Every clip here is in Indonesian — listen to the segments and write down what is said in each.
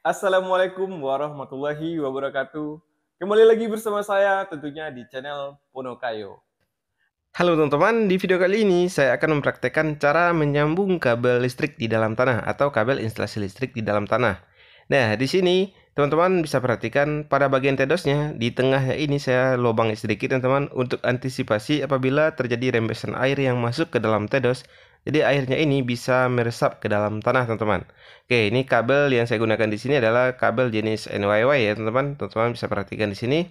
Assalamualaikum warahmatullahi wabarakatuh. Kembali lagi bersama saya tentunya di channel Ponokayo. Halo teman-teman, di video kali ini saya akan mempraktekkan cara menyambung kabel listrik di dalam tanah atau kabel instalasi listrik di dalam tanah. Nah, di sini teman-teman bisa perhatikan pada bagian tedosnya, di tengahnya ini saya lubang sedikit teman-teman untuk antisipasi apabila terjadi rembesan air yang masuk ke dalam tedos. Jadi airnya ini bisa meresap ke dalam tanah teman-teman. Oke, ini kabel yang saya gunakan di sini adalah kabel jenis NYY ya teman-teman. Teman-teman bisa perhatikan di sini.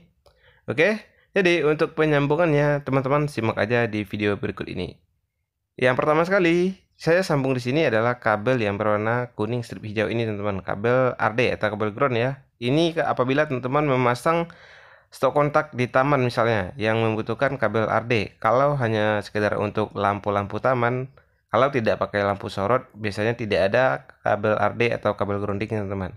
Oke, jadi untuk penyambungannya teman-teman simak aja di video berikut ini. Yang pertama sekali saya sambung di sini adalah kabel yang berwarna kuning strip hijau ini teman-teman, kabel RD atau kabel ground ya. Ini apabila teman-teman memasang stok kontak di taman misalnya yang membutuhkan kabel RD. Kalau hanya sekedar untuk lampu-lampu taman, kalau tidak pakai lampu sorot biasanya tidak ada kabel RD atau kabel grounding teman-teman.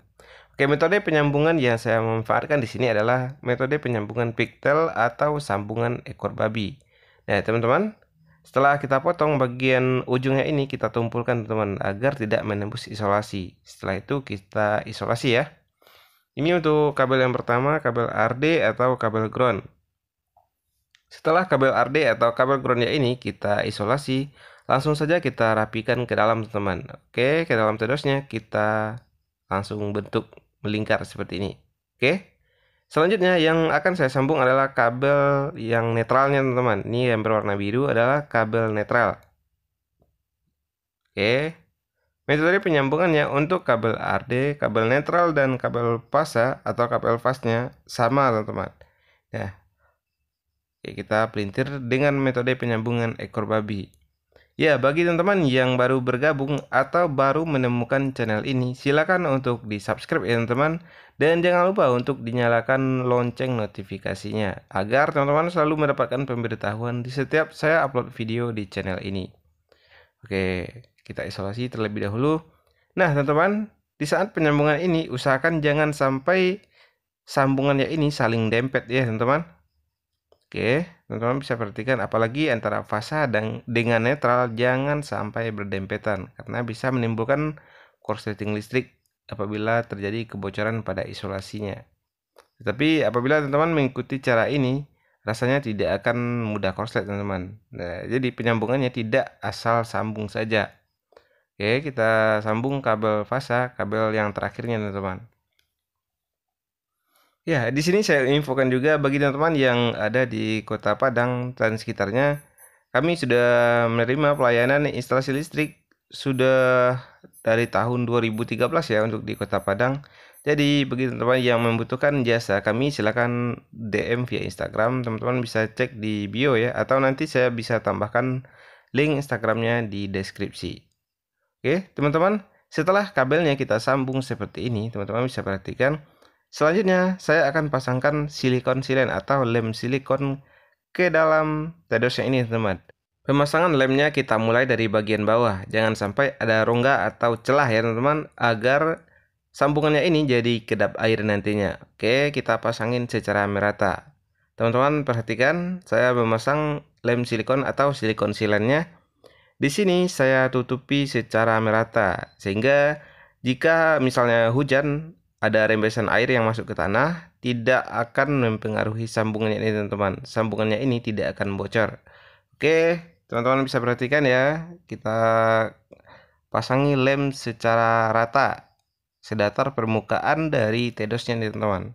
Oke, metode penyambungan yang saya manfaatkan di sini adalah metode penyambungan pigtail atau sambungan ekor babi. Nah, teman-teman, setelah kita potong bagian ujungnya ini kita tumpulkan teman-teman agar tidak menembus isolasi. Setelah itu kita isolasi ya. Ini untuk kabel yang pertama, kabel RD atau kabel ground. Setelah kabel RD atau kabel groundnya ini kita isolasi, langsung saja kita rapikan ke dalam teman-teman. Oke, ke dalam tedosnya kita langsung bentuk melingkar seperti ini. Oke. Selanjutnya yang akan saya sambung adalah kabel yang netralnya teman-teman. Ini yang berwarna biru adalah kabel netral. Oke. Metode penyambungannya untuk kabel RD, kabel netral dan kabel fasa atau kabel fasnya sama teman-teman. Nah, oke, kita pelintir dengan metode penyambungan ekor babi. Ya, bagi teman-teman yang baru bergabung atau baru menemukan channel ini, silakan untuk di-subscribe ya teman-teman. Dan jangan lupa untuk dinyalakan lonceng notifikasinya, agar teman-teman selalu mendapatkan pemberitahuan di setiap saya upload video di channel ini. Oke, kita isolasi terlebih dahulu. Nah, teman-teman, di saat penyambungan ini, usahakan jangan sampai sambungannya ini saling dempet ya teman-teman. Oke, teman-teman bisa perhatikan apalagi antara fasa dan dengan netral jangan sampai berdempetan karena bisa menimbulkan korsleting listrik apabila terjadi kebocoran pada isolasinya. Tetapi apabila teman-teman mengikuti cara ini, rasanya tidak akan mudah korslet teman-teman. Nah, jadi penyambungannya tidak asal sambung saja. Oke, kita sambung kabel fasa, kabel yang terakhirnya teman-teman. Ya, di sini saya infokan juga bagi teman-teman yang ada di Kota Padang dan sekitarnya, kami sudah menerima pelayanan instalasi listrik sudah dari tahun 2013 ya untuk di Kota Padang. Jadi bagi teman-teman yang membutuhkan jasa kami silakan DM via Instagram, teman-teman bisa cek di bio ya, atau nanti saya bisa tambahkan link Instagramnya di deskripsi. Oke, teman-teman, setelah kabelnya kita sambung seperti ini, teman-teman bisa perhatikan. Selanjutnya, saya akan pasangkan silikon silen atau lem silikon ke dalam tedosnya ini, teman-teman. Pemasangan lemnya kita mulai dari bagian bawah. Jangan sampai ada rongga atau celah ya, teman-teman, agar sambungannya ini jadi kedap air nantinya. Oke, kita pasangin secara merata. Teman-teman perhatikan, saya memasang lem silikon atau silikon silennya. Di sini saya tutupi secara merata, sehingga jika misalnya hujan, ada rembesan air yang masuk ke tanah, tidak akan mempengaruhi sambungannya ini teman-teman. Sambungannya ini tidak akan bocor. Oke, teman-teman bisa perhatikan ya. Kita pasangi lem secara rata, sedatar permukaan dari tedosnya nih teman-teman.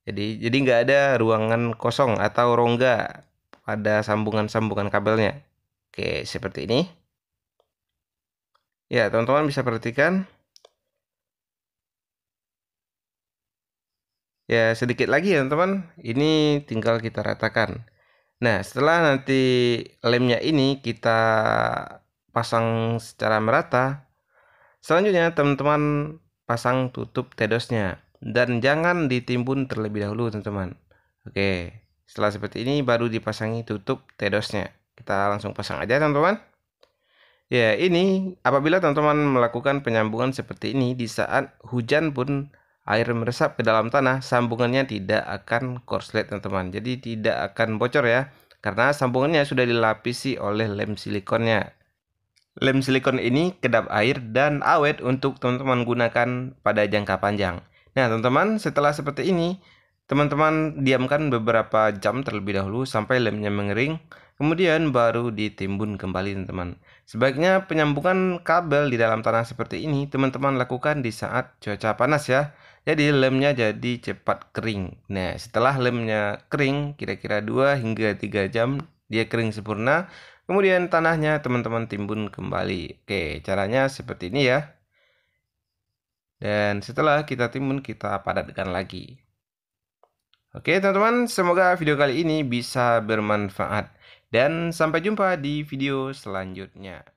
Jadi nggak ada ruangan kosong atau rongga pada sambungan-sambungan kabelnya. Oke, seperti ini. Ya, teman-teman bisa perhatikan. Ya, sedikit lagi ya teman-teman. Ini tinggal kita ratakan. Nah, setelah nanti lemnya ini kita pasang secara merata, selanjutnya teman-teman pasang tutup tedosnya. Dan jangan ditimbun terlebih dahulu teman-teman. Oke, setelah seperti ini baru dipasangi tutup tedosnya. Kita langsung pasang aja teman-teman. Ya, ini apabila teman-teman melakukan penyambungan seperti ini di saat hujan pun air meresap ke dalam tanah, sambungannya tidak akan korslet teman-teman. Jadi tidak akan bocor ya, karena sambungannya sudah dilapisi oleh lem silikonnya. Lem silikon ini kedap air dan awet untuk teman-teman gunakan pada jangka panjang. Nah, teman-teman, setelah seperti ini, teman-teman diamkan beberapa jam terlebih dahulu sampai lemnya mengering, kemudian baru ditimbun kembali, teman-teman. Sebaiknya penyambungan kabel di dalam tanah seperti ini, teman-teman lakukan di saat cuaca panas ya. Jadi lemnya jadi cepat kering. Nah, setelah lemnya kering, kira-kira 2 hingga 3 jam, dia kering sempurna. Kemudian tanahnya teman-teman timbun kembali. Oke, caranya seperti ini ya. Dan setelah kita timbun, kita padatkan lagi. Oke teman-teman, semoga video kali ini bisa bermanfaat. Dan sampai jumpa di video selanjutnya.